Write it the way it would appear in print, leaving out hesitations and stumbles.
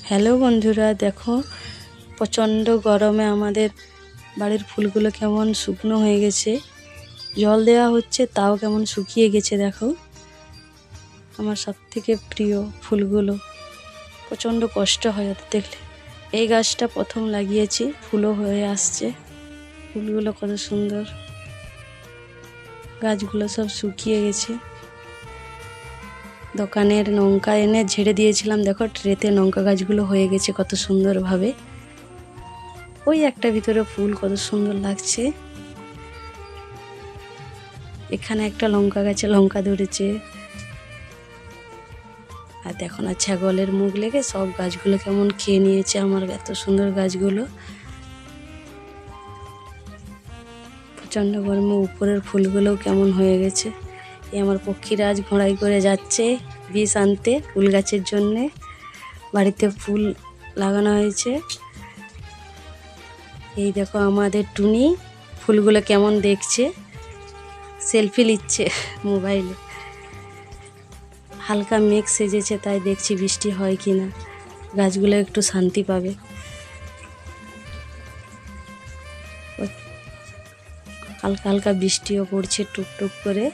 Hello বন্ধুরা, দেখো প্রচণ্ড গরমে আমাদের বাড়ির ফুলগুলো কেমন শুকনো হয়ে গেছে। জল দেওয়া হচ্ছে তাও কেমন শুকিয়ে গেছে। দেখো আমার সবথেকে প্রিয় ফুলগুলো, প্রচণ্ড কষ্ট হয় ওদের দেখলে। এই গাছটা প্রথম লাগিয়েছি, ফুলও হয়ে আসছে। ফুলগুলো কত সুন্দর, গাছগুলো সব শুকিয়ে গেছে। দোকানের লঙ্কা এনে ঝেড়ে দিয়েছিলাম, দেখো ট্রেতে লঙ্কা গাছগুলো হয়ে গেছে কত সুন্দরভাবে। ওই একটা ভিতরে ফুল কত সুন্দর লাগছে। এখানে একটা লঙ্কা গাছে লঙ্কা ধরেছে। আর দেখো না, ছাগলের মুখ লেগে সব গাছগুলো কেমন খেয়ে নিয়েছে আমার এত সুন্দর গাছগুলো। প্রচণ্ড গরমে উপরের ফুলগুলোও কেমন হয়ে গেছে। এই আমার পক্ষীরাজ ঘোড়াই করে যাচ্ছে বিষ আনতে ফুল গাছের জন্যে। বাড়িতে ফুল লাগানো হয়েছে। এই দেখো আমাদের টুনি ফুলগুলো কেমন দেখছে, সেলফি নিচ্ছে মোবাইলে। হালকা মেঘ সেজেছে, তাই দেখছি বৃষ্টি হয় কি না, গাছগুলো একটু শান্তি পাবে। হালকা হালকা বৃষ্টিও পড়ছে টুকটুক করে।